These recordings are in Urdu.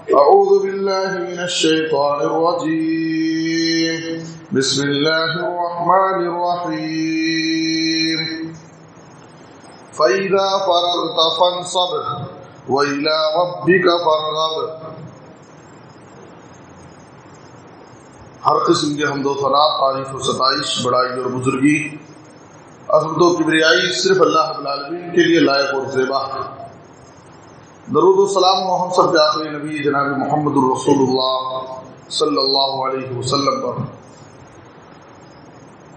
أعوذ بالله من الشيطان الرجيم بسم الله الرحمن الرحيم فإذا فرغت فانصب وإلى ربك فارغب. ہر قسم کے حمد و ثنا، تعریف و ستائش، بڑائی اور بزرگی، عظمت و کبریائی صرف اللہ رب العالمین کے لیے لائق اور زیبا ہے. درود و سلام ہم سب کے آخری نبی جناب محمد الرسول اللہ صلی اللہ علیہ وسلم پر.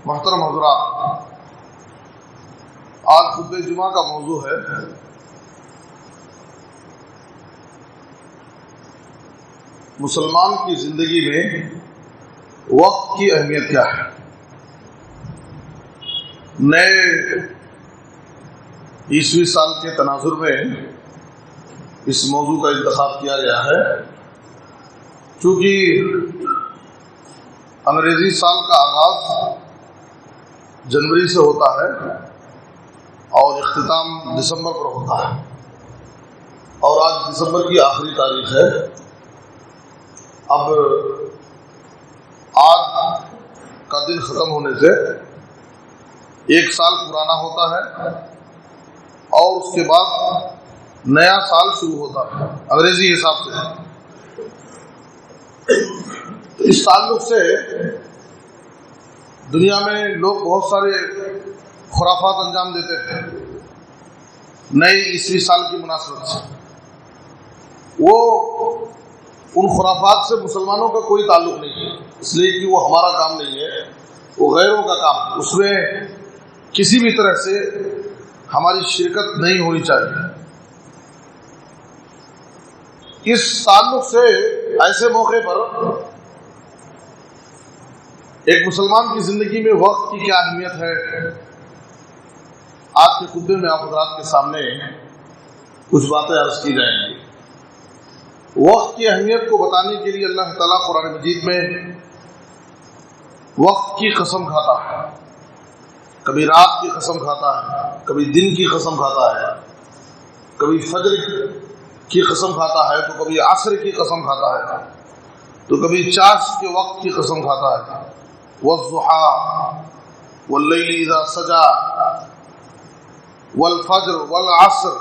محترم حضرات، آج خطبہ جمعہ کا موضوع ہے مسلمان کی زندگی میں وقت کی اہمیت کیا ہے. نئے عیسوی سال کے تناظر میں اس موضوع کا انتخاب کیا گیا ہے چونکہ انگریزی سال کا آغاز جنوری سے ہوتا ہے اور اختتام دسمبر پر ہوتا ہے، اور آج دسمبر کی آخری تاریخ ہے. اب آج کا دن ختم ہونے سے ایک سال پرانا ہوتا ہے اور اس کے بعد نیا سال شروع ہوتا ہے انگریزی حساب سے. تو اس تعلق سے دنیا میں لوگ بہت سارے خرافات انجام دیتے ہیں نئے عیسوی سال کی مناسبت سے. وہ ان خرافات سے مسلمانوں کا کوئی تعلق نہیں ہے، اس لیے کہ وہ ہمارا کام نہیں ہے، وہ غیروں کا کام. اس میں کسی بھی طرح سے ہماری شرکت نہیں ہونی چاہیے. اس تعلق سے ایسے موقع پر ایک مسلمان کی زندگی میں وقت کی کیا اہمیت ہے، آج کے خطبے میں آپ حضرات کے سامنے کچھ باتیں عرض کی جائیں گی. وقت کی اہمیت کو بتانے کے لیے اللہ تعالیٰ قرآن مجید میں وقت کی قسم کھاتا ہے. کبھی رات کی قسم کھاتا ہے، کبھی دن کی قسم کھاتا ہے، کبھی فجر کی قسم کھاتا ہے، تو کبھی عصر کی قسم کھاتا ہے، تو کبھی چاش کے وقت کی قسم کھاتا ہے. والضحیٰ واللیل اذا سجا والفجر والعصر.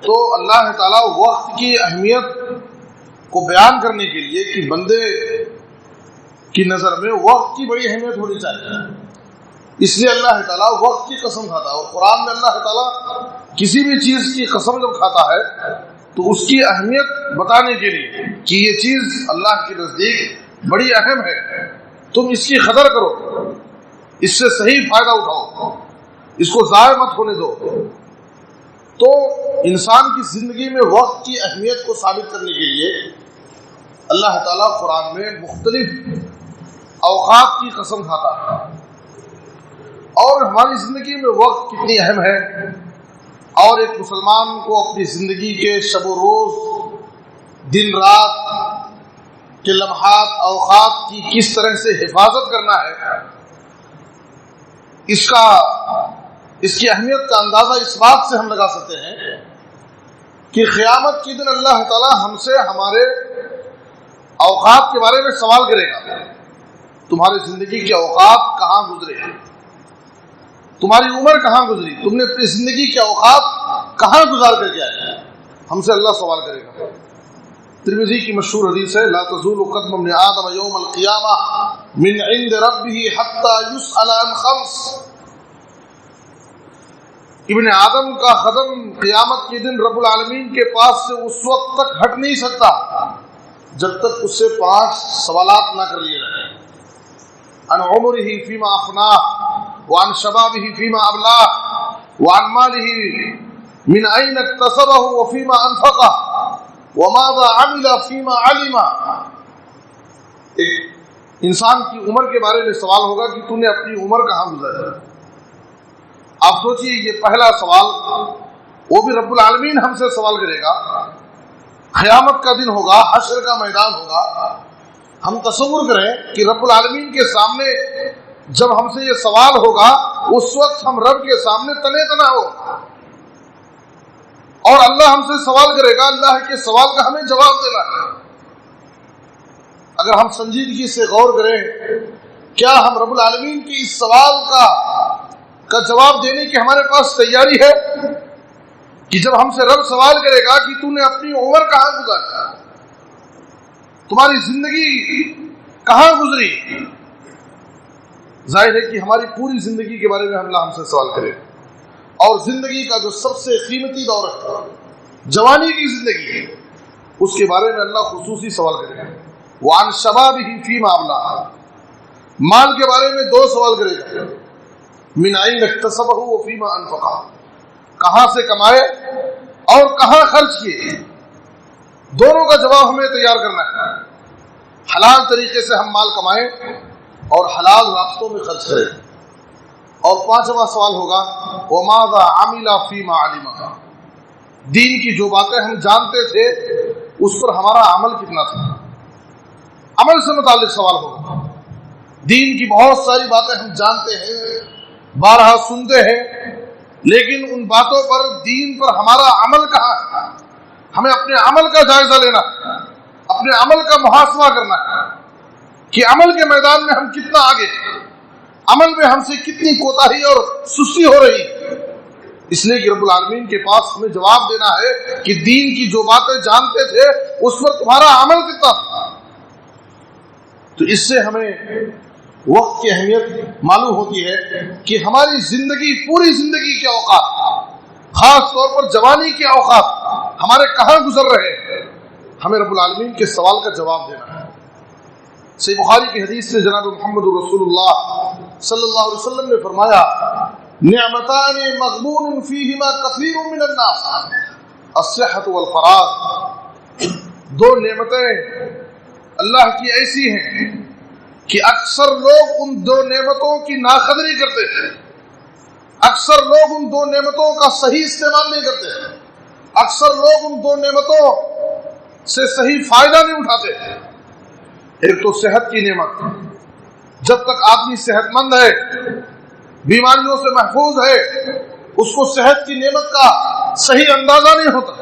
تو اللہ تعالیٰ وقت کی اہمیت کو بیان کرنے کے لیے کہ بندے کی نظر میں وقت کی بڑی اہمیت ہونی چاہیے، اس لیے اللہ تعالیٰ وقت کی قسم کھاتا ہے. اور قرآن میں اللہ تعالیٰ کسی بھی چیز کی قسم جب کھاتا ہے تو اس کی اہمیت بتانے کے لیے کہ یہ چیز اللہ کے نزدیک بڑی اہم ہے، تم اس کی قدر کرو، اس سے صحیح فائدہ اٹھاؤ، اس کو ضائع مت ہونے دو. تو انسان کی زندگی میں وقت کی اہمیت کو ثابت کرنے کے لیے اللہ تعالیٰ قرآن میں مختلف اوقات کی قسم کھاتا ہے. اور ہماری زندگی میں وقت کتنی اہم ہے، اور ایک مسلمان کو اپنی زندگی کے شب و روز، دن رات کے لمحات، اوقات کی کس طرح سے حفاظت کرنا ہے، اس کی اہمیت کا اندازہ اس بات سے ہم لگا سکتے ہیں کہ قیامت کے دن اللہ تعالی ہم سے ہمارے اوقات کے بارے میں سوال کرے گا. تمہاری زندگی کے اوقات کہاں گزرے، تمہاری عمر کہاں گزری، تم نے اپنی زندگی کے اوقات کہاں گزار کر کے آئے، ہم سے اللہ سوال کرے گا. ترمذی کی مشہور حدیث ہے لا تزول قدم ابن آدم یوم القیامہ من عند ربہ حتی یسأل عن خمس. ابن آدم کا قدم قیامت کے دن رب العالمین کے پاس سے اس وقت تک ہٹ نہیں سکتا جب تک اس سے 5 سوالات نہ کر لیے جائیں. عن عمرہ فیما افناہ، وعن شبابہ فیما ابلاہ، وعن مالہ من این اکتسبہ وفیما انفقہ، وماذا عمل فیما علم. ایک انسان کی عمر کے بارے میں سوال ہوگا کہ تو نے اپنی عمر کہاں گزاری. آپ سوچئے یہ پہلا سوال وہ بھی رب العالمین ہم سے سوال کرے گا. قیامت کا دن ہوگا، حشر کا میدان ہوگا. ہم تصور کریں کہ رب العالمین کے سامنے جب ہم سے یہ سوال ہوگا اس وقت ہم رب کے سامنے تنے تنا ہو. اور اللہ ہم سے سوال کرے گا، اللہ کے سوال کا ہمیں جواب دینا ہے۔ اگر ہم سنجیدگی سے غور کریں، کیا ہم رب العالمین کی اس سوال کا جواب دینے کی ہمارے پاس تیاری ہے؟ کہ جب ہم سے رب سوال کرے گا کہ تو نے اپنی عمر کہاں گزاری، تمہاری زندگی کہاں گزری، ظاہر ہے کہ ہماری پوری زندگی کے بارے میں اللہ ہم سے سوال کرے گا۔ اور زندگی کا جو سب سے قیمتی دور ہے، جوانی کی زندگی ہے، اس کے بارے میں اللہ خصوصی سوال کرے گا۔ وعن شبابہ فیما ابلاہ، مال کے بارے میں دو سوال کرے گا، من این اکتسبہ وفیما انفقہ، کہاں سے کمائے اور کہاں خرچ کیے، دونوں کا جواب ہمیں تیار کرنا ہے۔ حلال طریقے سے ہم مال کمائیں اور حلال راستوں میں خرچ کریں۔ اور پانچواں سوال ہوگا وماذا عمل فیما علم، دین کی جو باتیں ہم جانتے تھے اس پر ہمارا عمل کتنا تھا، عمل سے متعلق سوال ہوگا۔ دین کی بہت ساری باتیں ہم جانتے ہیں، بارہا سنتے ہیں، لیکن ان باتوں پر، دین پر ہمارا عمل کہاں ہے؟ ہمیں اپنے عمل کا جائزہ لینا ہے، اپنے عمل کا محاسبہ کرنا ہے کہ عمل کے میدان میں ہم کتنا آگے، عمل میں ہم سے کتنی کوتاہی اور سستی ہو رہی۔ اس لیے کہ رب العالمین کے پاس ہمیں جواب دینا ہے کہ دین کی جو باتیں جانتے تھے اس پر تمہارا عمل کتنا تھا۔ تو اس سے ہمیں وقت کی اہمیت معلوم ہوتی ہے کہ ہماری زندگی، پوری زندگی کے اوقات، خاص طور پر جوانی کے اوقات ہمارے کہاں گزر رہے ہیں، ہمیں رب العالمین کے سوال کا جواب دینا ہے۔ صحیح بخاری کی حدیث میں جناب محمد رسول اللہ صلی اللہ علیہ وسلم نے فرمایا نعمتان مغبون فیہما کثیر من الناس الصحۃ والفراغ، دو نعمتیں اللہ کی ایسی ہیں کہ اکثر لوگ ان دو نعمتوں کی ناقدری کرتے ہیں، اکثر لوگ ان دو نعمتوں کا صحیح استعمال نہیں کرتے، اکثر لوگ ان دو نعمتوں سے صحیح فائدہ نہیں اٹھاتے۔ ایک تو صحت کی نعمت، جب تک آدمی صحت مند ہے، بیماریوں سے محفوظ ہے، اس کو صحت کی نعمت کا صحیح اندازہ نہیں ہوتا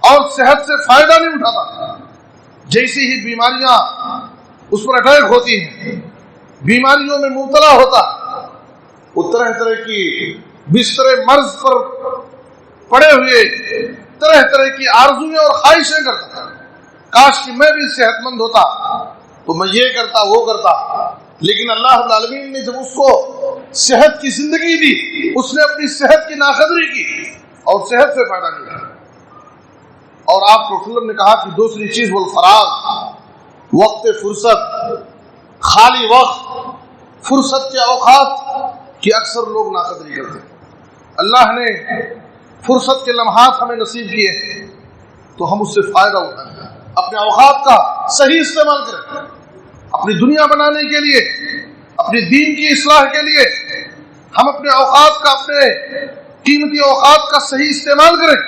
اور صحت سے فائدہ نہیں اٹھاتا۔ جیسی ہی بیماریاں اس پر اٹیک ہوتی ہیں، بیماریوں میں مبتلا ہوتا، وہ طرح طرح کی بستر مرض پر پڑے ہوئے طرح طرح کی آرزویں اور خواہشیں کرتا، کاش کہ میں بھی صحت مند ہوتا تو میں یہ کرتا وہ کرتا۔ لیکن اللہ رب العالمین نے جب اس کو صحت کی زندگی دی، اس نے اپنی صحت کی ناقدری کی اور صحت سے فائدہ نہیں اٹھایا۔ اور آپ صلی اللہ علیہ وسلم نے کہا کہ دوسری چیز والفراغ، وقت فرصت، خالی وقت، فرصت کے اوقات کی اکثر لوگ ناقدری کرتے ہیں۔ اللہ نے فرصت کے لمحات ہمیں نصیب کیے تو ہم اس سے فائدہ اٹھائیں، اپنے اوقات کا صحیح استعمال کریں، اپنی دنیا بنانے کے لیے، اپنی دین کی اصلاح کے لیے ہم اپنے اوقات کا، اپنے قیمتی اوقات کا صحیح استعمال کریں،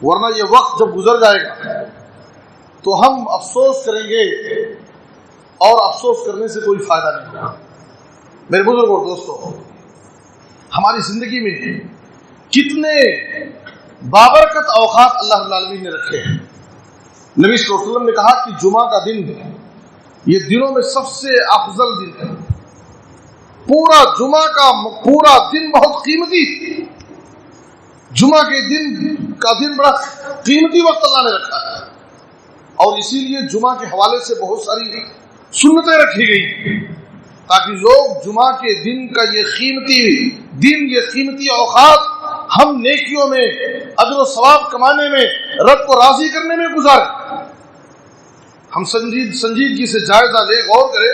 ورنہ یہ وقت جب گزر جائے گا تو ہم افسوس کریں گے اور افسوس کرنے سے کوئی فائدہ نہیں ہوگا۔ میرے بزرگ اور دوستو، ہماری زندگی میں کتنے بابرکت اوقات اللہ رب العالمین نے رکھے ہیں۔ نبی صلی اللہ علیہ وسلم نے کہا کہ جمعہ کا دن یہ دنوں میں سب سے افضل دن ہے، پورا جمعہ کا پورا دن بہت قیمتی، جمعہ کے دن کا دن بڑا قیمتی وقت اللہ نے رکھا ہے، اور اسی لیے جمعہ کے حوالے سے بہت ساری سنتیں رکھی گئی تاکہ لوگ جمعہ کے دن کا یہ قیمتی دن، یہ قیمتی اوقات ہم نیکیوں میں، اجر و ثواب کمانے میں، رب کو راضی کرنے میں گزاریں۔ ہم سنجیدگی سے جائزہ لے، غور کریں،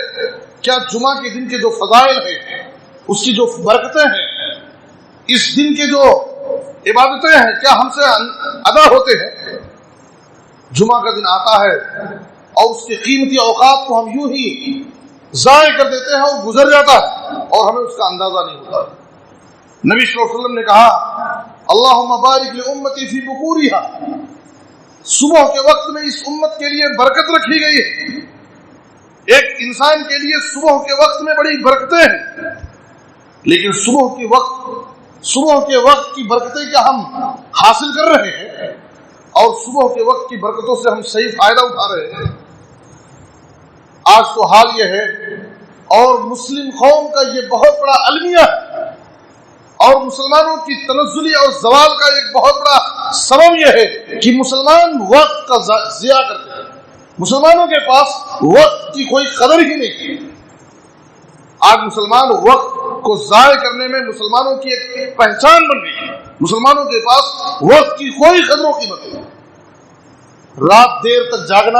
کیا جمعہ کے دن کے جو فضائل ہیں، اس کی جو برکتیں ہیں، اس دن کے جو عبادتیں ہیں، کیا ہم سے ادا ہوتے ہیں؟ جمعہ کا دن آتا ہے اور اس کے قیمتی اوقات کو ہم یوں ہی ضائع کر دیتے ہیں اور گزر جاتا ہے اور ہمیں اس کا اندازہ نہیں ہوتا۔ نبی صلی اللہ علیہ وسلم نے کہا اللہم بارک لامتی فی بکورہا، صبح کے وقت میں اس امت کے لیے برکت رکھی گئی ہے۔ ایک انسان کے لیے صبح کے وقت میں بڑی برکتیں ہیں، لیکن صبح کے وقت کی برکتیں کیا حاصل کر رہے ہیں اور صبح کے وقت کی برکتوں سے ہم صحیح فائدہ اٹھا رہے ہیں. آج تو حال یہ ہے اور مسلم قوم کا یہ بہت بڑا المیہ ہے اور مسلمانوں کی تنزلی اور زوال کا ایک بہت بڑا سبب یہ ہے کہ مسلمان وقت کا ضیاع کرتے ہیں. مسلمانوں کے پاس وقت کی کوئی قدر ہی نہیں. آج مسلمان وقت کو ضائع کرنے میں مسلمانوں کی ایک پہچان بن گئی ہے. مسلمانوں کے پاس وقت کی کوئی قدر و قیمت نہیں. رات دیر تک جاگنا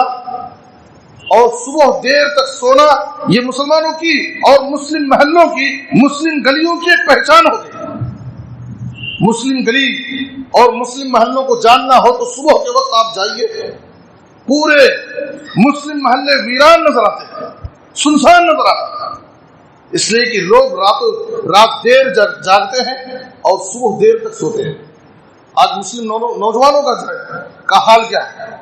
اور صبح دیر تک سونا یہ مسلمانوں کی اور مسلم محلوں کی مسلم گلیوں کی ایک پہچان ہو گئی. مسلم گلی اور مسلم محلوں کو جاننا ہو تو صبح کے وقت آپ جائیے, پورے مسلم محلے ویران نظر آتے ہیں, سنسان نظر آتے ہیں, اس لیے کہ لوگ رات دیر جاگتے ہیں اور صبح دیر تک سوتے ہیں. آج مسلم نوجوانوں کا حال کیا ہے؟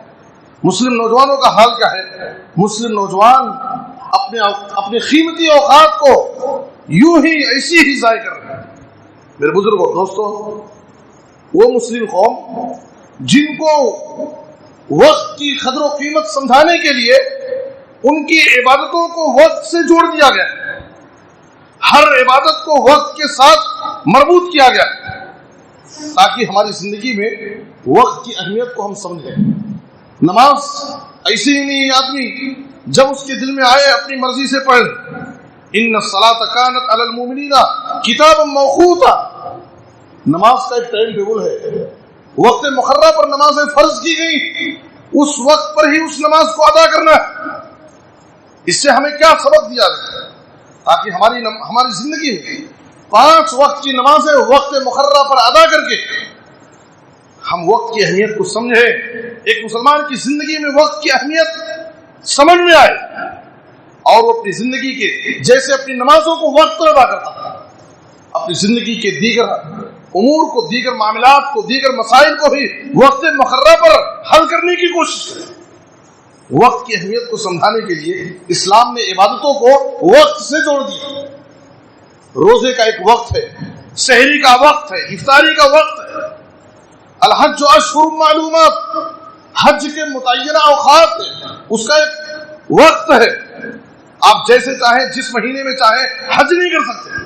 مسلم نوجوانوں کا حال کیا ہے؟ مسلم نوجوان اپنے قیمتی اوقات کو یوں ہی ایسی ہی ضائع کر رہے ہیں. میرے بزرگوں دوستوں, وہ مسلم قوم جن کو وقت کی قدر و قیمت سمجھانے کے لیے ان کی عبادتوں کو وقت سے جوڑ دیا گیا, ہر عبادت کو وقت کے ساتھ مربوط کیا گیا تاکہ ہماری زندگی میں وقت کی اہمیت کو ہم سمجھیں. نماز ایسے ہی نہیں آدمی جب اس کے دل میں آئے اپنی مرضی سے پڑھ. ان الصلاۃ کانت علی المؤمنین کتابا موقوتا. نماز کا ایک ٹائم ٹیبل ہے, وقت مقررہ پر نمازیں فرض کی گئی, اس وقت پر ہی اس نماز کو ادا کرنا ہے. اس سے ہمیں کیا سبق دیا گیا تاکہ ہماری زندگی میں 5 وقت کی نمازیں وقت مقررہ پر ادا کر کے ہم وقت کی اہمیت کو سمجھیں. ایک مسلمان کی زندگی میں وقت کی اہمیت سمجھ میں آئے اور وہ اپنی زندگی کے جیسے اپنی نمازوں کو وقت پر ادا کرتا ہے, اپنی زندگی کے دیگر امور کو, دیگر معاملات کو, دیگر مسائل کو بھی وقت مقررہ پر حل کرنے کی کوشش کرے. وقت کی اہمیت کو سمجھانے کے لیے اسلام نے عبادتوں کو وقت سے جوڑ دیا. روزے کا ایک وقت ہے, سحری کا وقت ہے, افطاری کا وقت ہے. الحج اشہر معلومات, حج کے متعینہ اوقات ہے, اس کا ایک وقت ہے. آپ جیسے چاہیں جس مہینے میں چاہیں حج نہیں کر سکتے,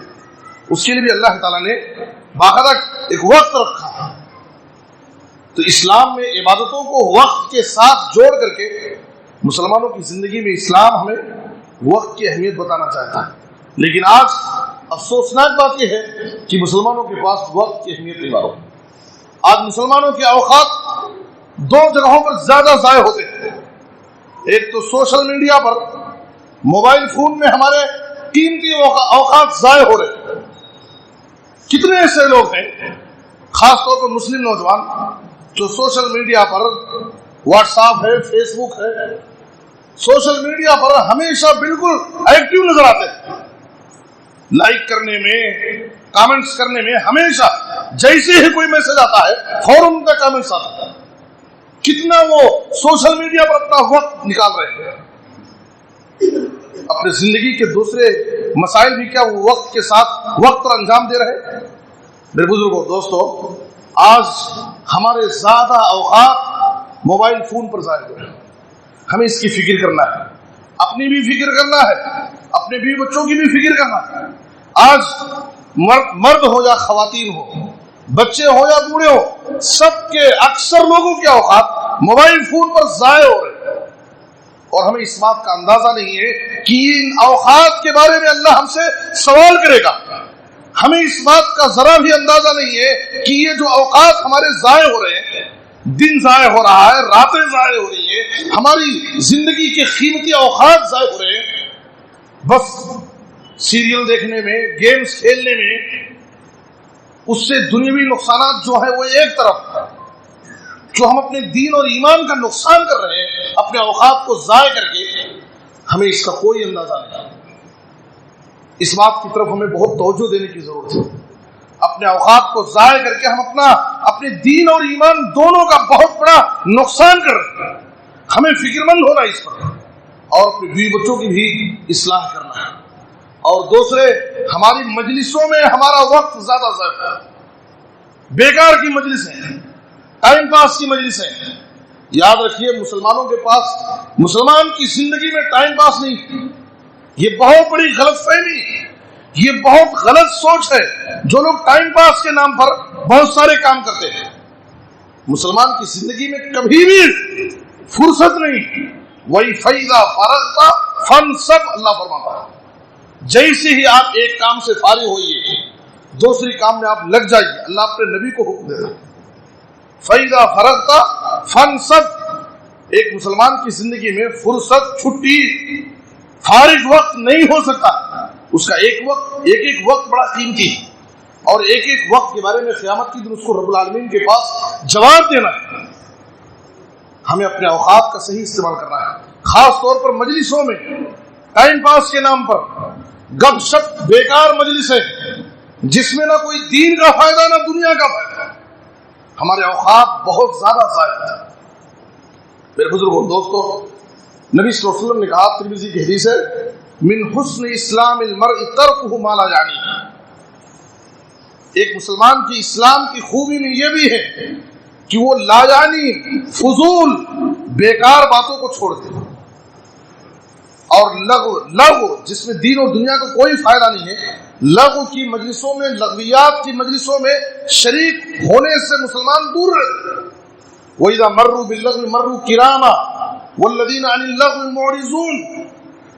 اس کے لیے بھی اللہ تعالیٰ نے باقاعدہ ایک وقت رکھا ہے. تو اسلام میں عبادتوں کو وقت کے ساتھ جوڑ کر کے مسلمانوں کی زندگی میں اسلام ہمیں وقت کی اہمیت بتانا چاہتا ہے. لیکن آج افسوسناک بات یہ ہے کہ مسلمانوں کے پاس وقت کی اہمیت نہیں معلوم. آج مسلمانوں کے اوقات 2 جگہوں پر زیادہ ضائع ہوتے ہیں. ایک تو سوشل میڈیا پر, موبائل فون میں ہمارے قیمتی اوقات ضائع ہو رہے ہیں. کتنے ایسے لوگ ہیں خاص طور پر مسلم نوجوان جو سوشل میڈیا پر, واٹس ایپ ہے, فیس بک ہے, سوشل میڈیا پر ہمیشہ بالکل ایکٹیو نظر آتے ہیں. لائک کرنے میں, کامنٹس کرنے میں ہمیشہ جیسے ہی کوئی میسج آتا ہے فوراً ان کا کامنٹس آتا ہے. کتنا وہ سوشل میڈیا پر اپنا وقت نکال رہے ہیں. اپنے زندگی کے دوسرے مسائل بھی کیا وہ وقت کے ساتھ وقت پر انجام دے رہے ہیں. میرے بزرگوں دوستوں, آج ہمارے زیادہ اوقات موبائل فون پر ضائع ہو رہے ہیں. ہمیں اس کی فکر کرنا ہے, اپنی بھی فکر کرنا ہے, اپنے بیوی بچوں کی بھی فکر کرنا ہے. آج مرد ہو یا خواتین ہو, بچے ہو یا بوڑھے ہو, سب کے اکثر لوگوں کے اوقات موبائل فون پر ضائع ہو رہے ہیں. اور ہمیں اس بات کا اندازہ نہیں ہے کہ ان اوقات کے بارے میں اللہ ہم سے سوال کرے گا. ہمیں اس بات کا ذرا بھی اندازہ نہیں ہے کہ یہ جو اوقات ہمارے ضائع ہو رہے ہیں, دن ضائع ہو رہا ہے, راتیں ضائع ہو رہی ہے, ہماری زندگی کے قیمتی اوقات ضائع ہو رہے ہیں بس سیریل دیکھنے میں, گیمز کھیلنے میں. اس سے دنیاوی نقصانات جو ہے وہ ایک طرف, جو ہم اپنے دین اور ایمان کا نقصان کر رہے ہیں اپنے اوقات کو ضائع کر کے, ہمیں اس کا کوئی اندازہ نہیں. اس بات کی طرف ہمیں بہت توجہ دینے کی ضرورت ہے. اپنے اوقات کو ضائع کر کے ہم اپنے دین اور ایمان دونوں کا بہت بڑا نقصان کر رہے ہیں. ہمیں فکر مند ہونا اس پر, اور اپنے بیوی بچوں کی بھی اصلاح کرنا ہے. اور دوسرے, ہماری مجلسوں میں ہمارا وقت زیادہ ضائع ہے. بیکار کی مجلسیں, ٹائم پاس کی مجلسیں. یاد رکھیے مسلمانوں کے پاس مسلمان کی زندگی میں ٹائم پاس نہیں. یہ بہت بڑی غلط فہمی، یہ بہت غلط سوچ ہے. جو لوگ ٹائم پاس کے نام پر بہت سارے کام کرتے ہیں، مسلمان کی زندگی میں کبھی بھی فرصت نہیں. وہی فیضا فرغتا فانصب، اللہ فرماتا ہے جیسے ہی آپ ایک کام سے فارغ ہوئیے دوسری کام میں آپ لگ جائیے. اللہ اپنے نبی کو حکم دیتا فیضا فرغتا فانصب. ایک مسلمان کی زندگی میں فرصت، چھٹی، فارغ وقت نہیں ہو سکتا. اس کا ایک وقت بڑا قیمتی ہے، اور ایک ایک وقت کے بارے میں قیامت کے دن اس کو رب العالمین کے پاس جواب دینا ہے. ہمیں اپنے اوقات کا صحیح استعمال کرنا ہے، خاص طور پر مجلسوں میں ٹائم پاس کے نام پر گپ شپ، بیکار مجلسیں جس میں نہ کوئی دین کا فائدہ نہ دنیا کا فائدہ. ہمارے اوقات بہت زیادہ ضائع ہیں. میرے بزرگوں، دوستو، نبی صلی اللہ علیہ وسلم نے کہا، ترمذی کی حدیث ہے، من حسن اسلام المرء ترکہ ما لا یعنی. ایک مسلمان کی اسلام کی خوبی میں یہ بھی ہے کہ وہ لا یعنی، فضول، بیکار باتوں کو چھوڑ دے. اور لغو جس میں دین اور دنیا کو کوئی فائدہ نہیں ہے، لغو کی مجلسوں میں، لغویات کی مجلسوں میں شریک ہونے سے مسلمان دور رہتے. وَإِذَا مَرُّوا بِاللَّغْوِ مَرُّوا كِرَامًا وَالَّذِينَ عَنِ اللَّغْوِ مُعْرِضُونَ.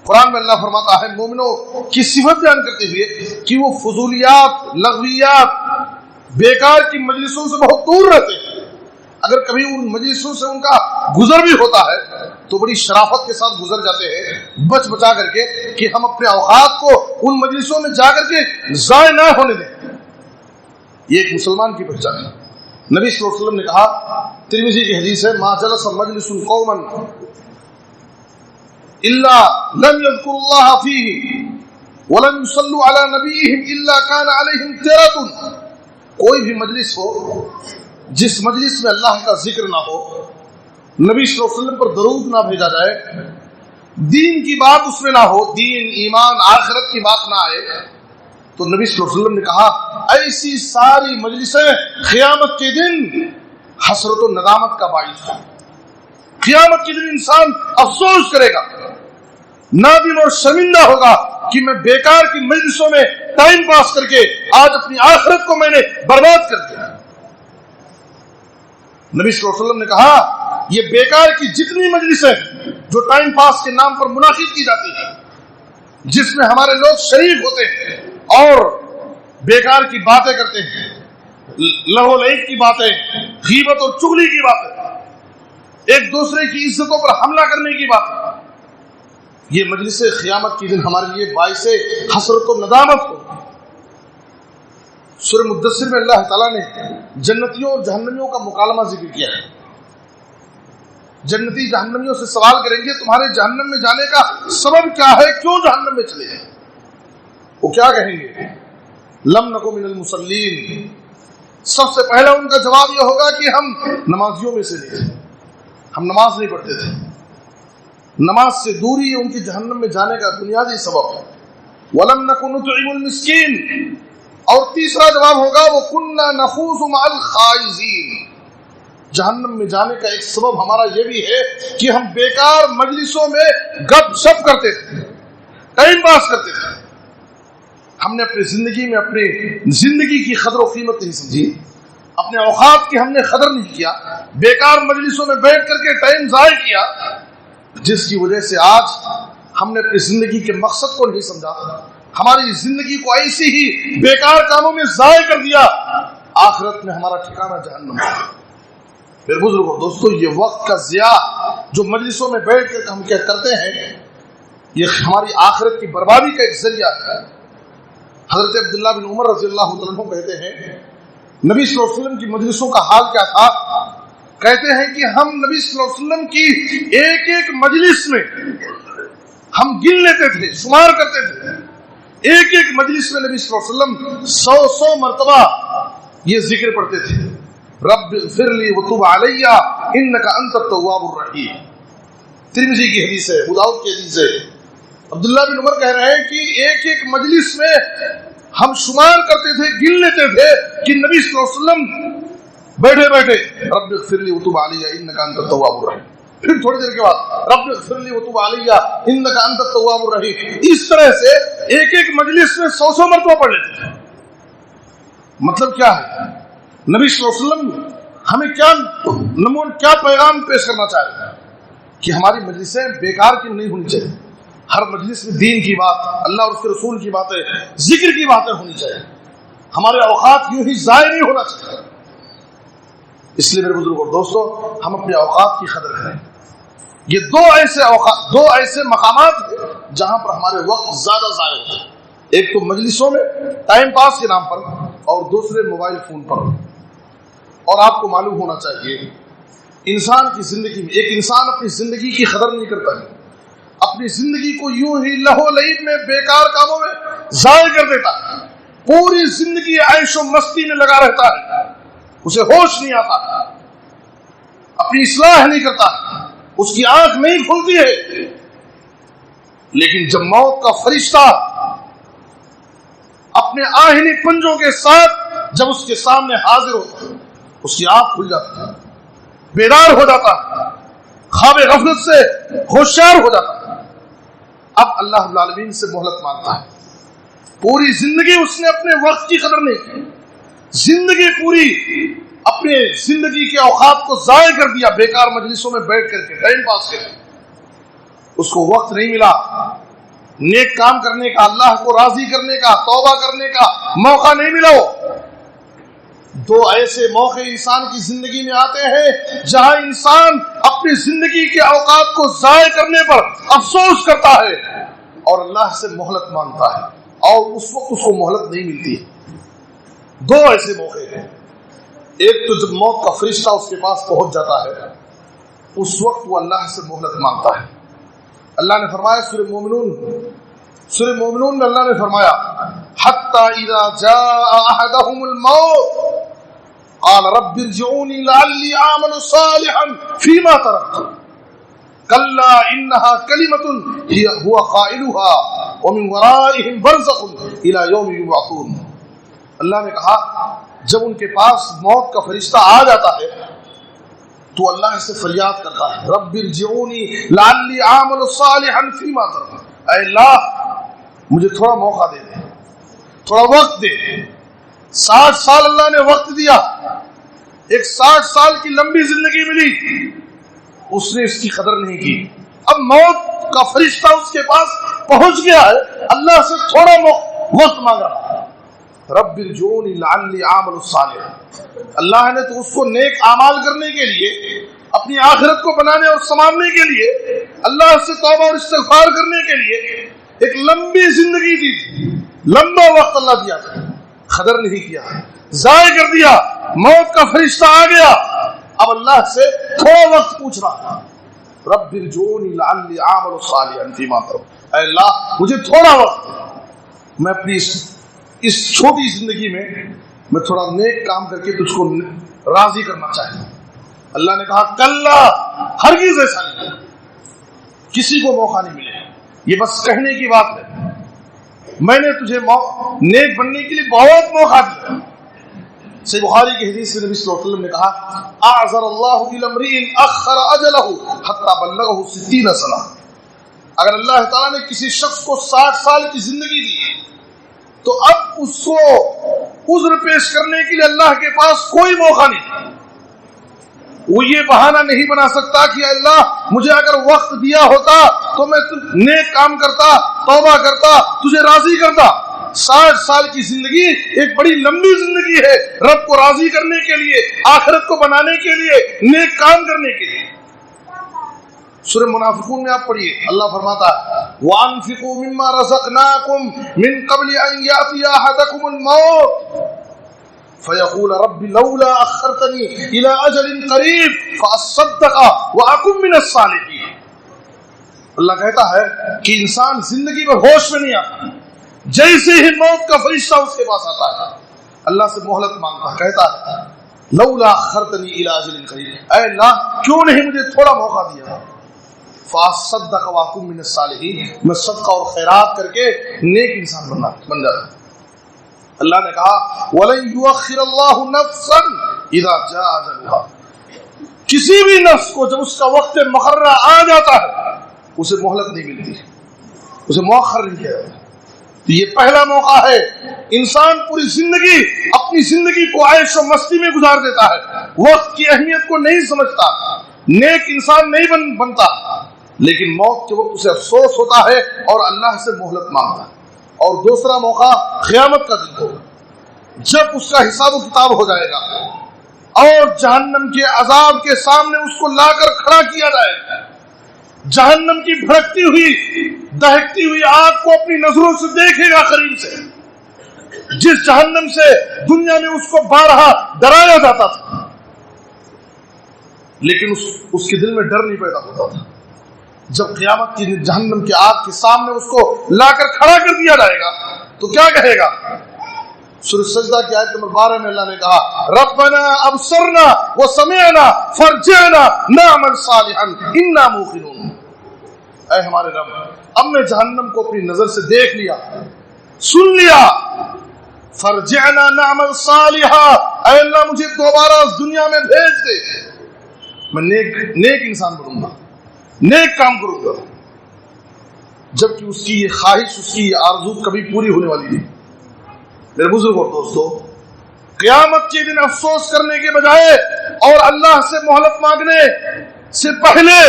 قرآن میں اللہ فرماتا ہے مومنوں کی صفت بیان کرتے ہوئے کہ وہ فضولیات، لغویات، بیکار کی مجلسوں سے بہت دور رہتے ہیں. اگر کبھی ان مجلسوں سے ان کا گزر بھی ہوتا ہے تو بڑی شرافت کے ساتھ گزر جاتے ہیں، بچ بچا کر کے، کہ ہم اپنے اوقات کو ان مجلسوں میں جا کر کے ضائع نہ ہونے دیں. یہ ایک مسلمان کی پہچان ہے. نبی صلی اللہ علیہ وسلم نے کہا، ترمذی کی حدیث ہے، ما جلس مجلس قوما الا لم يذكروا الله فيه ولم يصلوا على نبيهم الا كان عليهم ترة. کوئی بھی مجلس ہو جس مجلس میں اللہ کا ذکر نہ ہو، نبی صلی اللہ علیہ وسلم پر درود نہ بھیجا جائے، دین کی بات اس میں نہ ہو، دین، ایمان، آخرت کی بات نہ آئے، تو نبی صلی اللہ علیہ وسلم نے کہا ایسی ساری مجلسیں قیامت کے دن حسرت و ندامت کا باعث ہیں. قیامت کے دن انسان افسوس کرے گا، نادم اور شرمندہ ہوگا کہ میں بیکار کی مجلسوں میں ٹائم پاس کر کے آج اپنی آخرت کو میں نے برباد کر دیا. نبی صلی اللہ علیہ وسلم نے کہا یہ بیکار کی جتنی مجلسیں جو ٹائم پاس کے نام پر منعقد کی جاتی ہیں، جس میں ہمارے لوگ شریک ہوتے ہیں اور بیکار کی باتیں کرتے ہیں، لہو لعب کی باتیں، غیبت اور چغلی کی باتیں، ایک دوسرے کی عزتوں پر حملہ کرنے کی باتیں، یہ مجلس قیامت کے دن ہمارے لیے باعث حسرت و ندامت ہو. سورہ مدثر میں اللہ تعالیٰ نے جنتیوں اور جہنمیوں کا مکالمہ ذکر کیا ہے. جنتی جہنمیوں سے سوال کریں گے تمہارے جہنم میں جانے کا سبب کیا ہے، کیوں جہنم میں چلے ہیں؟ وہ کیا کہیں گے؟ لم نکو من المصلین. سب سے پہلا ان کا جواب یہ ہوگا کہ ہم نمازیوں میں سے نہیں تھے، ہم نماز نہیں پڑھتے تھے. نماز سے دوری ان کی جہنم میں جانے کا بنیادی سبب ہے. ولم نکو نطعم المسکین. اور تیسرا جواب ہوگا وہ کننا نخوض مع الخائضین. جہنم میں جانے کا ایک سبب ہمارا یہ بھی ہے کہ ہم بیکار مجلسوں میں گپ شپ کرتے تھے، ٹائم پاس کرتے تھے. ہم نے اپنی زندگی میں اپنی زندگی کی قدر و قیمت نہیں سمجھی، اپنے اوقات کی ہم نے قدر نہیں کیا، بیکار مجلسوں میں بیٹھ کر کے ٹائم ضائع کیا، جس کی وجہ سے آج ہم نے اپنی زندگی کے مقصد کو نہیں سمجھا، ہماری زندگی کو ایسی ہی بیکار کاموں میں ضائع کر دیا. آخرت میں ہمارا ٹھکانہ جہنم ہے. میرے بزرگوں، دوستو، یہ وقت کا ضیاع جو مجلسوں میں بیٹھ کر ہم کیا کرتے ہیں، یہ ہماری آخرت کی بربادی کا ایک ذریعہ ہے. حضرت عبداللہ بن عمر رضی اللہ عنہ کہتے ہیں نبی صلی اللہ علیہ وسلم کی مجلسوں کا حال کیا تھا. کہتے ہیں کہ ہم نبی صلی اللہ علیہ وسلم کی ایک ایک مجلس میں ہم گن لیتے تھے، شمار کرتے تھے. ایک ایک مجلس میں نبی صلی اللہ علیہ وسلم 100 مرتبہ یہ ذکر پڑھتے تھے، رب اغفر لی وتب علی انک انت التواب الرحیم. ترمذی کی حدیث ہے، ابو داؤد کی حدیث ہے. عبداللہ بن عمر کہہ رہے ہیں کہ ایک ایک مجلس میں ہم شمار کرتے تھے، گن لیتے تھے کہ نبی صلی اللہ علیہ وسلم بیٹھے بیٹھے رب اغفر لی وتب علی انک انت التواب الرحیم، پھر تھوڑی دیر کے بعد رب اغفر لی وتب علی انک انت التواب الرحیم. اس طرح سے ایک ایک مجلس میں 100 مرتبہ پڑھ لیتے تھے. مطلب کیا ہے؟ نبی صلی اللہ علیہ وسلم ہمیں کیا پیغام پیش کرنا چاہ رہے ہیں کہ ہماری مجلسیں بیکار کی نہیں ہونی چاہیے. ہر مجلس میں دین کی بات، اللہ اور اس کے رسول کی باتیں، ذکر کی باتیں ہونی چاہیے. ہمارے اوقات یوں ہی ضائع نہیں ہونا چاہیے. اس لیے میرے بزرگوں اور دوستوں، ہم اپنے اوقات کی قدر کریں. یہ دو ایسے مقامات ہیں جہاں پر ہمارے وقت زیادہ ضائع ہوتے ہیں. ایک تو مجلسوں میں ٹائم پاس کے نام پر، اور دوسرے موبائل فون پر. اور آپ کو معلوم ہونا چاہیے انسان کی زندگی میں، ایک انسان اپنی زندگی کی قدر نہیں کرتا ہے، اپنی زندگی کو یوں ہی لہو لعب میں بیکار کاموں میں ضائع کر دیتا ہے. پوری زندگی عیش و مستی میں لگا رہتا ہے، اسے ہوش نہیں آتا، اپنی اصلاح نہیں کرتا، اس کی آنکھ نہیں کھلتی ہے. لیکن جب موت کا فرشتہ اپنے آہنی پنجوں کے ساتھ جب اس کے سامنے حاضر ہوتا ہے، اس کی آنکھ کھل جاتی ہے، بیدار ہو جاتا ہے، خواب غفلت سے ہوشیار ہو جاتا ہے. اب اللہ رب العالمین سے مہلت مانگتا ہے. پوری زندگی اس نے اپنے وقت کی قدر نہیں کی، زندگی پوری اپنے زندگی کے اوقات کو ضائع کر دیا بیکار مجلسوں میں بیٹھ کر کے ٹائم پاس کر کے. اس کو وقت نہیں ملا نیک کام کرنے کا، اللہ کو راضی کرنے کا، توبہ کرنے کا موقع نہیں ملا. دو ایسے موقع انسان کی زندگی میں آتے ہیں جہاں انسان اپنی زندگی کے اوقات کو ضائع کرنے پر افسوس کرتا ہے اور اللہ سے مہلت مانگتا ہے، اور اس وقت اس کو مہلت نہیں ملتی. دو ایسے موقع ہیں. ایک تو جب موت کا فرشتہ اس کے پاس پہنچ جاتا ہے، اس وقت وہ اللہ سے مہلت مانگتا ہے. اللہ نے فرمایا سورہ مومنون میں اللہ نے فرمایا حتی اذا جاء احدهم الموت قال رب ارجعوني لعلی اعمل صالحا فيما تركت كلا انها كلمة هو قائلها ومن ورائهم برزخ الى يوم يبعثون. اللہ نے کہا جب ان کے پاس موت کا فرشتہ آ جاتا ہے تو اللہ سے فریاد کرتا ہے رب ارجعونی لعلی اعمل صالحا فیما ترکت. اے اللہ مجھے تھوڑا موقع دے دے، تھوڑا وقت دے. 60 سال اللہ نے وقت دیا، ایک 60 سال کی لمبی زندگی ملی، اس نے اس کی قدر نہیں کی. اب موت کا فرشتہ اس کے پاس پہنچ گیا ہے، اللہ سے تھوڑا وقت مانگا رب ارجعونی لعلی اعمل صالحا. اللہ نے تو اس کو نیک اعمال کرنے کے لیے، اپنی آخرت کو بنانے اور سنوارنے کے لیے، اللہ سے توبہ اور استغفار کرنے کے لیے ایک لمبی زندگی دی تھی، لمبا وقت اللہ دیا تھا، قدر نہیں کیا، ضائع کر دیا. موت کا فرشتہ آ گیا، اب اللہ سے تھوڑا وقت پوچھ رہا رب ارجعونی لعلی اعمل صالحا فیما ترکت. اے اللہ مجھے تھوڑا وقت، میں اپنی اس چھوٹی زندگی میں تھوڑا نیک کام کر کے تجھ کو راضی کرنا چاہتا ہوں. اللہ نے کہا کلا، ہرگز ایسا نہیں، کسی کو موقع نہیں ملے. یہ بس کہنے کی بات ہے، میں نے تجھے نیک بننے کے لیے بہت موقع دیا. صحیح بخاری کی حدیث سے نبی صلی اللہ علیہ وسلم نے کہا اعذر اللہ الى امرئ اخر اجلہ حتی بلغہ 60 سنہ. اگر اللہ تعالیٰ نے کسی شخص کو 60 سال کی زندگی دی تو اب اس کو عذر پیش کرنے کے لیے اللہ کے پاس کوئی موقع نہیں. وہ یہ بہانہ نہیں بنا سکتا کہ اللہ مجھے اگر وقت دیا ہوتا تو میں نیک کام کرتا، توبہ کرتا، تجھے راضی کرتا. 60 سال کی زندگی ایک بڑی لمبی زندگی ہے، رب کو راضی کرنے کے لیے، آخرت کو بنانے کے لیے، نیک کام کرنے کے لیے. سورہ منافقون میں آپ پڑھیے، اللہ فرماتا ہے وَأَنفِقُوا مِمَّا رَزَقْنَاكُمْ مِن قَبْلِ أَن يَأْتِيَ أَحَدَكُمُ الْمَوْتُ فَيَقُولَ رَبِّ لَوْلَا أَخَّرْتَنِي إِلَىٰ أَجَلٍ قَرِيبٍ فَأَصَّدَّقَ وَأَكُن مِّنَ الصَّالِحِينَ. اللہ کہتا ہے کہ انسان زندگی میں ہوش میں نہیں آتا، جیسے ہی موت کا فرشتہ اس کے پاس آتا ہے اللہ سے مہلت مانگتا، کہتا ہے لولا أخَّرْتَنِي إِلَىٰ أَجَلٍ قَرِيبٍ، اے اللہ کیوں نہیں مجھے تھوڑا موقع دیا. فَأَصَّدَّقَ وَأَكُن مِّنَ الصَّالِحِينَ، میں صدقہ اور خیرات کر کے نیک انسان بن جاتا. اللہ نے کہا وَلَن يُؤَخِّرَ اللَّهُ نَفْسًا اذا جاء اجلها، کسی بھی نفس کو جب اس کا وقت مقررہ آ جاتا ہے اسے مہلت نہیں ملتی، اسے مؤخر نہیں کیا جاتا۔ یہ پہلا موقع ہے، انسان پوری زندگی اپنی زندگی کو عیش و مستی میں گزار دیتا ہے، وقت کی اہمیت کو نہیں سمجھتا، نیک انسان نہیں بنتا، لیکن موت کے وقت اسے افسوس ہوتا ہے اور اللہ سے مہلت مانگتا ہے۔ اور دوسرا موقع قیامت کا دن ہوگا، جب اس کا حساب و کتاب ہو جائے گا اور جہنم کے عذاب کے سامنے اس کو لا کر کھڑا کیا جائے گا، جہنم کی بھڑکتی ہوئی دہکتی ہوئی آگ کو اپنی نظروں سے دیکھے گا قریب سے، جس جہنم سے دنیا میں اس کو بارہا ڈرایا جاتا تھا، لیکن اس کے دل میں ڈر نہیں پیدا ہوتا تھا۔ جب قیامت کی جہنم کی آگ کے سامنے اس کو لا کر کھڑا کر دیا جائے گا تو کیا کہے گا؟ سورۃ سجدہ کی آیت نمبر 12 میں اللہ نے کہا ربنا ابصرنا وسمعنا فرجعنا نعمل صالحا انا موقنون، اے ہمارے رب اب میں جہنم کو اپنی نظر سے دیکھ لیا، سن لیا، فرجعنا نعمل صالحا، اے اللہ مجھے دوبارہ اس دنیا میں بھیج دے، میں نیک انسان بنوں گا، نیک کام کروں گا۔ جبکہ اس کی یہ خواہش، اس کی یہ آرزو کبھی پوری ہونے والی نہیں۔ میرے بزرگ اور دوستو، قیامت کے دن افسوس کرنے کے بجائے اور اللہ سے مہلت مانگنے سے پہلے،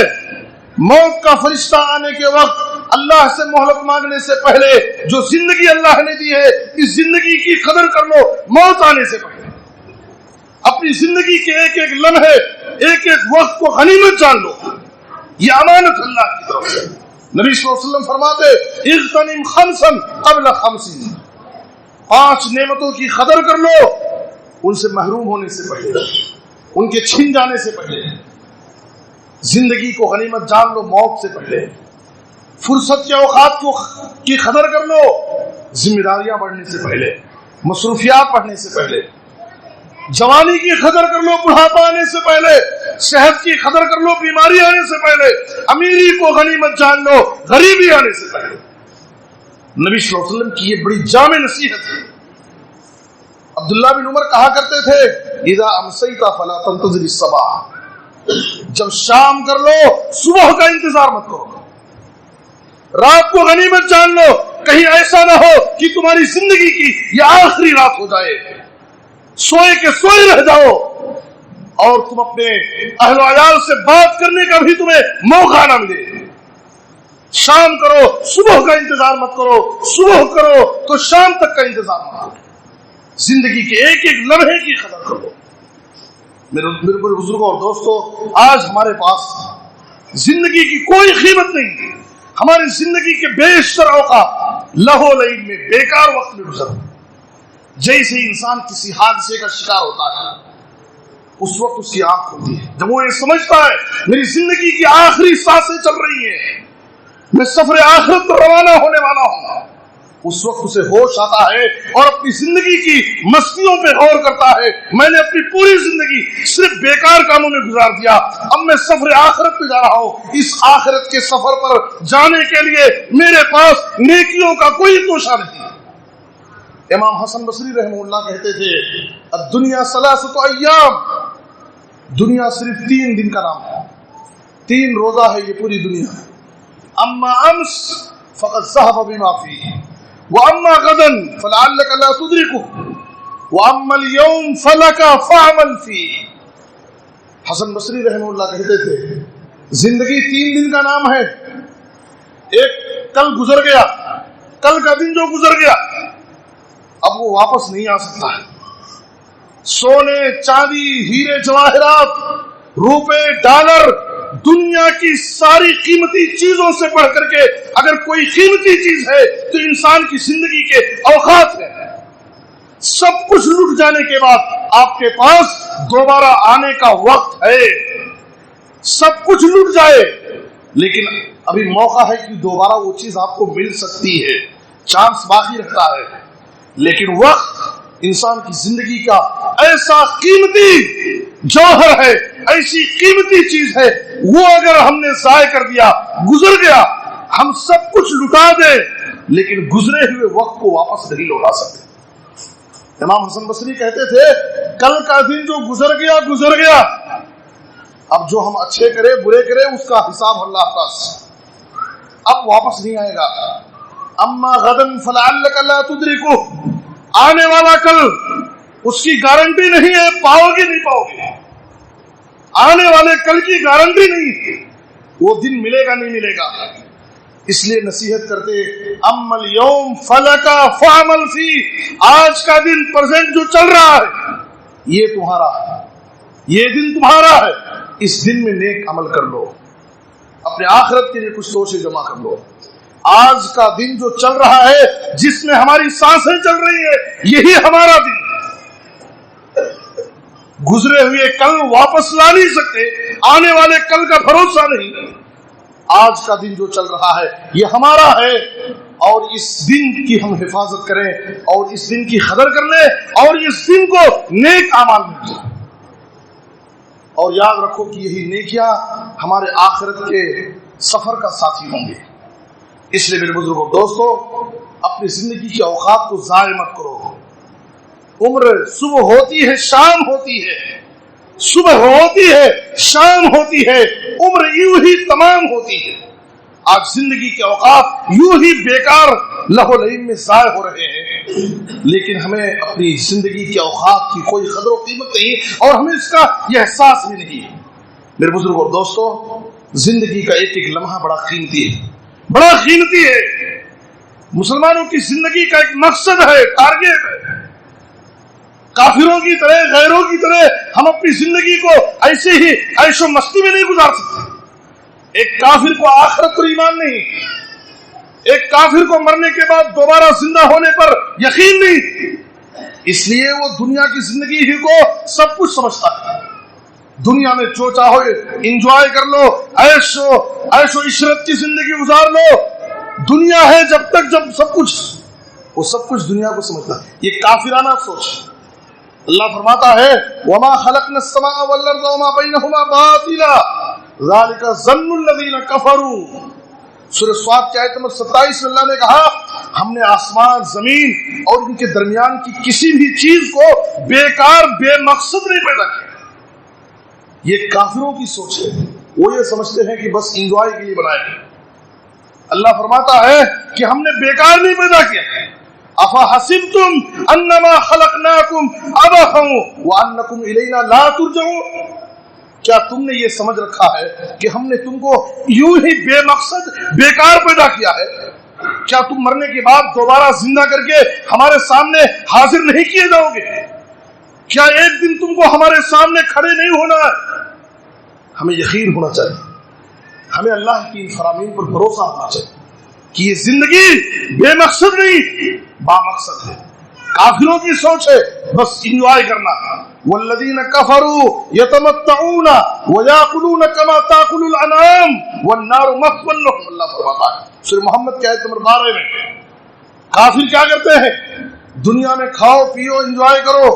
موت کا فرشتہ آنے کے وقت اللہ سے مہلت مانگنے سے پہلے جو زندگی اللہ نے دی ہے اس زندگی کی قدر کر لو۔ موت آنے سے پہلے اپنی زندگی کے ایک ایک لمحے، ایک ایک وقت کو غنیمت جان لو، یہ امانت اللہ کی طرف سے۔ نبی صلی اللہ علیہ وسلم فرماتے اغتنم خمسا قبل خمسین، 5 نعمتوں کی قدر کر لو ان سے محروم ہونے سے پہلے، ان کے چھن جانے سے پہلے۔ زندگی کو غنیمت جان لو موت سے پہلے، فرصت کے اوقات کی قدر کر لو ذمہ داریاں بڑھنے سے پہلے، مصروفیات بڑھنے سے پہلے، جوانی کی قدر کر لو بڑھاپا آنے سے پہلے، صحت کی قدر کر لو بیماری آنے سے پہلے، امیری کو غنیمت جان لو غریبی آنے سے پہلے۔ نبی صلی اللہ علیہ وسلم کی یہ بڑی جامع نصیحت ہے۔ عبداللہ بن عمر کہا کرتے تھے اذا امسیت فلا تنتظر الصباح، جب شام کر لو صبح کا انتظار مت کرو، رات کو غنیمت جان لو، کہیں ایسا نہ ہو کہ تمہاری زندگی کی یہ آخری رات ہو جائے، سوئے کے سوئے رہ جاؤ اور تم اپنے اہل و عیال سے بات کرنے کا بھی تمہیں موقع نہ ملے۔ شام کرو صبح کا انتظار مت کرو، صبح کرو تو شام تک کا انتظار مت کرو، زندگی کے ایک ایک لمحے کی قدر کرو۔ میرے بزرگوں اور دوستو، آج ہمارے پاس زندگی کی کوئی قیمت نہیں، ہماری زندگی کے بیشتر اوقات لہو لعب میں، بیکار وقت میں گزر۔ جیسے انسان کسی حادثے کا شکار ہوتا ہے اس وقت اس کی آنکھ کھلتی ہے، جب وہ یہ سمجھتا ہے میری زندگی کی آخری سانسیں چل رہی ہیں، میں سفر آخرت پر روانہ ہونے والا ہوں، اس وقت اسے ہوش آتا ہے اور اپنی زندگی کی مستیوں پہ غور کرتا ہے، میں نے اپنی پوری زندگی صرف بیکار کاموں میں گزار دیا، اب میں سفر آخرت پہ جا رہا ہوں، اس آخرت کے سفر پر جانے کے لیے میرے پاس نیکیوں کا کوئی توشہ نہیں۔ امام حسن بصری رحمہ اللہ کہتے تھے الدنیا ثلاثۃ ایام، دنیا صرف 3 دن کا نام ہے، 3 روزہ ہے یہ پوری دنیا۔ اما امس فقد ذهب بما فيه واما غدا فلعلك لا تدركه واما اليوم فلك فاعمل فيه۔ حسن بصری رحمہ اللہ کہتے تھے زندگی 3 دن کا نام ہے، ایک کل گزر گیا، کل کا دن جو گزر گیا اب وہ واپس نہیں آ سکتا ہے۔ سونے چاندی ہیرے جواہرات روپے ڈالر دنیا کی ساری قیمتی چیزوں سے بڑھ کر کے اگر کوئی قیمتی چیز ہے تو انسان کی زندگی کے اوقات ہے۔ سب کچھ لٹ جانے کے بعد آپ کے پاس دوبارہ آنے کا وقت ہے، سب کچھ لٹ جائے لیکن ابھی موقع ہے کہ دوبارہ وہ چیز آپ کو مل سکتی ہے، چانس باقی رہتا ہے، لیکن وقت انسان کی زندگی کا ایسا قیمتی جوہر ہے، ایسی قیمتی چیز ہے، وہ اگر ہم نے ضائع کر دیا، گزر گیا، ہم سب کچھ لٹا دیں لیکن گزرے ہوئے وقت کو واپس نہیں لوٹا سکتے۔ امام حسن بصری کہتے تھے کل کا دن جو گزر گیا گزر گیا، اب جو ہم اچھے کرے برے کرے اس کا حساب اللہ پاس اب واپس نہیں آئے گا۔ اما غدن فلعلک لا تدرکہ، آنے والا کل اس کی گارنٹی نہیں ہے پاؤ گے نہیں پاؤ گے، آنے والے کل کی گارنٹی نہیں، وہ دن ملے گا نہیں ملے گا۔ اس لیے نصیحت کرتے اما اليوم فلک فعمل فی، آج کا دن پریزنٹ جو چل رہا ہے یہ تمہارا ہے، یہ دن تمہارا ہے، اس دن میں نیک عمل کر لو، اپنے آخرت کے لیے کچھ سوچے جمع کر لو۔ آج کا دن جو چل رہا ہے جس میں ہماری سانسیں چل رہی ہے یہی ہمارا دن، گزرے ہوئے کل واپس لا نہیں سکتے، آنے والے کل کا بھروسہ نہیں، آج کا دن جو چل رہا ہے یہ ہمارا ہے، اور اس دن کی ہم حفاظت کریں اور اس دن کی قدر کر لیں اور اس دن کو نیک اعمال میں جائیں، اور یاد رکھو کہ یہی نیکیاں ہمارے آخرت کے سفر کا ساتھی ہوں گے۔ اس لیے میرے بزرگوں دوستو، اپنی زندگی کے اوقات کو ضائع مت کرو۔ عمر صبح ہوتی ہے شام ہوتی ہے، صبح ہوتی ہے شام ہوتی ہے، عمر یوں ہی تمام ہوتی ہے۔ آج زندگی کے اوقات یوں ہی بیکار لہو لعب میں ضائع ہو رہے ہیں، لیکن ہمیں اپنی زندگی کے اوقات کی کوئی قدر و قیمت نہیں اور ہمیں اس کا یہ احساس بھی نہیں۔ میرے بزرگوں اور دوستو، زندگی کا ایک ایک لمحہ بڑا قیمتی ہے، بڑا قیمتی ہے۔ مسلمانوں کی زندگی کا ایک مقصد ہے، ٹارگیٹ ہے۔ کافروں کی طرح غیروں کی طرح ہم اپنی زندگی کو ایسے ہی عیش و مستی میں نہیں گزار سکتے۔ ایک کافر کو آخرت پر ایمان نہیں، ایک کافر کو مرنے کے بعد دوبارہ زندہ ہونے پر یقین نہیں، اس لیے وہ دنیا کی زندگی ہی کو سب کچھ سمجھتا ہے۔ دنیا میں جو چاہو انجوائے کر لو، عیش و عشرت کی زندگی گزار لو، دنیا ہے جب تک جب سب کچھ، وہ سب کچھ دنیا کو سمجھتا ہے۔ یہ کافرانہ سوچ۔ اللہ فرماتا ہے وَمَا خَلَقْنَا السَّمَاءَ وَالْأَرْضَ وَمَا بَيْنَهُمَا بَاطِلًا ذَلِكَ ظَنُّ الَّذِينَ كَفَرُوا۔ سورہ صاد کی آیت نمبر 27 میں اللہ نے کہا ہم نے آسمان زمین اور ان کے درمیان کی کسی بھی چیز کو بیکار بے مقصد نہیں پیدا کیا۔ یہ کافروں کی سوچ ہے، وہ یہ سمجھتے ہیں کہ بس انجوائے کے لیے بنائے گئے۔ اللہ فرماتا ہے کہ ہم نے بیکار نہیں پیدا کیا۔ افحسبتم انما خلقناکم عبثا وانکم الینا لا ترجعون، کیا تم نے یہ سمجھ رکھا ہے کہ ہم نے تم کو یوں ہی بے مقصد بیکار پیدا کیا ہے؟ کیا تم مرنے کے بعد دوبارہ زندہ کر کے ہمارے سامنے حاضر نہیں کیے جاؤ گے؟ کیا ایک دن تم کو ہمارے سامنے کھڑے نہیں ہونا ہے؟ ہمیں یقین ہونا چاہیے، ہمیں اللہ کی ان فرامین پر بھروسہ ہونا چاہیے کہ یہ زندگی بے مقصد نہیں با مقصد ہے۔ کافروں کی سوچ ہے بس انجوائے کرنا۔ والذین کفروا یتمتعون ویاکلون کما تاکل الانعام والنار مثوی لهم، اللہ فرماتا ہے سورہ محمد کی آیت نمبر 12 میں۔ کافر کیا کرتے ہیں؟ دنیا میں کھاؤ پیو انجوائے کرو،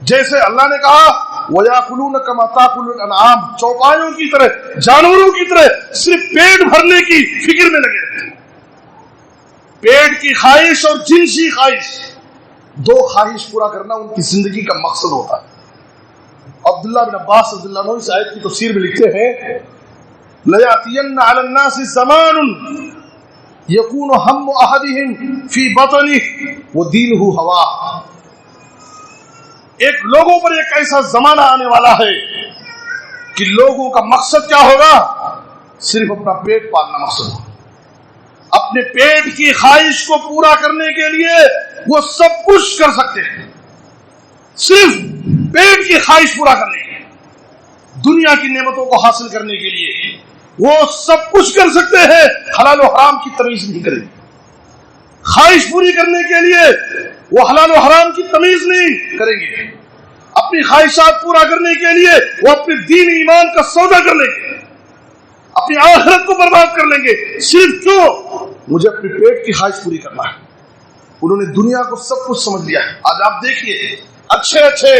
جیسے اللہ نے کہا وَيَأْكُلُونَ كَمَا تَأْكُلُ الْأَنْعَامُ، چوپایوں کی طرح جانوروں کی طرح صرف پیٹ بھرنے کی فکر میں لگے رہتے ہیں۔ پیٹ کی خواہش اور جنسی خواہش، دو خواہش پورا کرنا ان کی زندگی کا مقصد ہوتا ہے۔ عبداللہ بن عباس رضی اللہ عنہ اس آیت کی تفسیر میں لکھتے ہیں لَيَأْتِيَنَّ عَلَى النَّاسِ زَمَانٌ يَكُونُ هَمُّ أَحَدِهِمْ فِي بَطْنِهِ وَدِينُهُ هَوَاهُ، ایک لوگوں پر ایک ایسا زمانہ آنے والا ہے کہ لوگوں کا مقصد کیا ہوگا؟ صرف اپنا پیٹ پالنا مقصد ہوگا۔ اپنے پیٹ کی خواہش کو پورا کرنے کے لیے وہ سب کچھ کر سکتے ہیں، صرف پیٹ کی خواہش پورا کرنے کے لیے، دنیا کی نعمتوں کو حاصل کرنے کے لیے وہ سب کچھ کر سکتے ہیں، حلال و حرام کی تمیز نہیں کریں گے۔ خواہش پوری کرنے کے لیے وہ حلال و حرام کی تمیز نہیں کریں گے، اپنی خواہشات پورا کرنے کے لیے وہ اپنے دین ایمان کا سودا کر لیں گے، اپنی آخرت کو برباد کر لیں گے، صرف کیوں؟ مجھے اپنے پیٹ کی خواہش پوری کرنا ہے۔ انہوں نے دنیا کو سب کچھ سمجھ لیا ہے۔ آج آپ دیکھیے اچھے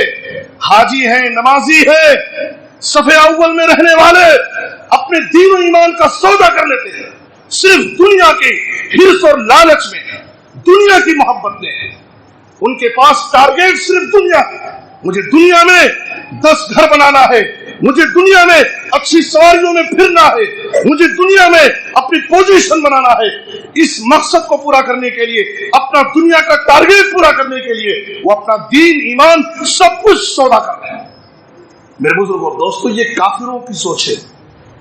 حاجی ہیں، نمازی ہیں، صف اول میں رہنے والے اپنے دین و ایمان کا سودا کر لیتے ہیں صرف دنیا کے حرص اور لالچ میں، دنیا کی محبت میں۔ ان کے پاس ٹارگیٹ صرف دنیا ہے. مجھے دنیا میں 10 گھر بنانا ہے, مجھے دنیا میں اچھی سواریوں میں پھرنا ہے, مجھے دنیا میں اپنی پوزیشن بنانا ہے. اس مقصد کو پورا کرنے کے لیے, اپنا دنیا کا ٹارگیٹ پورا کرنے کے لیے وہ اپنا دین, ایمان سب کچھ سودا کر رہے ہیں. میرے بزرگوں اور دوستو, یہ کافروں کی سوچ ہے,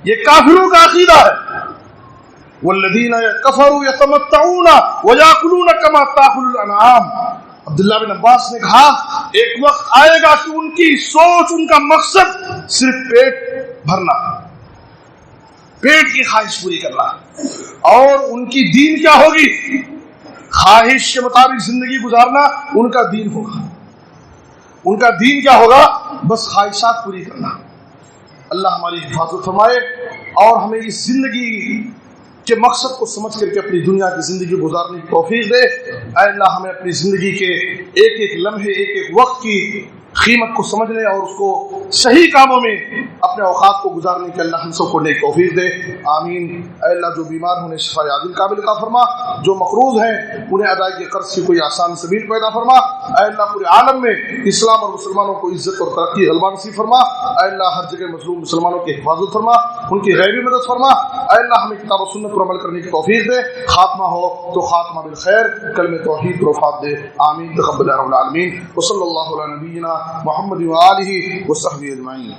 یہ کافروں کا عقیدہ ہے. والذین کفروا یتمتعون ویاکلون کما تاکل الانعام. عبداللہ بن عباس نے کہا ایک وقت آئے گا کہ ان کی سوچ, ان کا مقصد صرف پیٹ بھرنا, پیٹ کی خواہش پوری کرنا, اور ان کی دین کیا ہوگی؟ خواہش کے مطابق زندگی گزارنا ان کا دین ہوگا. ان کا دین کیا ہوگا؟ بس خواہشات پوری کرنا. اللہ ہماری حفاظت فرمائے اور ہمیں اس زندگی کے مقصد کو سمجھ کر کے اپنی دنیا کی زندگی گزارنے کی توفیق دے. اے اللہ ہمیں اپنی زندگی کے ایک ایک لمحے, ایک ایک وقت کی قیمت کو سمجھنے اور اس کو صحیح کاموں میں اپنے اوقات کو گزارنے کے اللہ ہم سب کو نیک توفیق دے. آمین. اے اللہ جو بیمار ہونے شفا عاجل قابل عطا فرما, جو مقروض ہیں انہیں ادائیگی قرض کی کوئی آسان سبیل پیدا فرما. اے اللہ پورے عالم میں اسلام اور مسلمانوں کو عزت اور ترقی غلبہ نصیب فرما. اے اللہ ہر جگہ مظلوم مسلمانوں کی حفاظت فرما, ان کی غیبی مدد فرما. اے اللہ ہمیں کتاب و سنت پر عمل کرنے کی توفیق دے. خاتمہ ہو تو خاتمہ بالخیر, کلمہ توحید پر وفات دے. آمین. تقبل رب العالمین. وصلی اللہ علی نبینا محمد وآلہ وصحبہ اجمعین.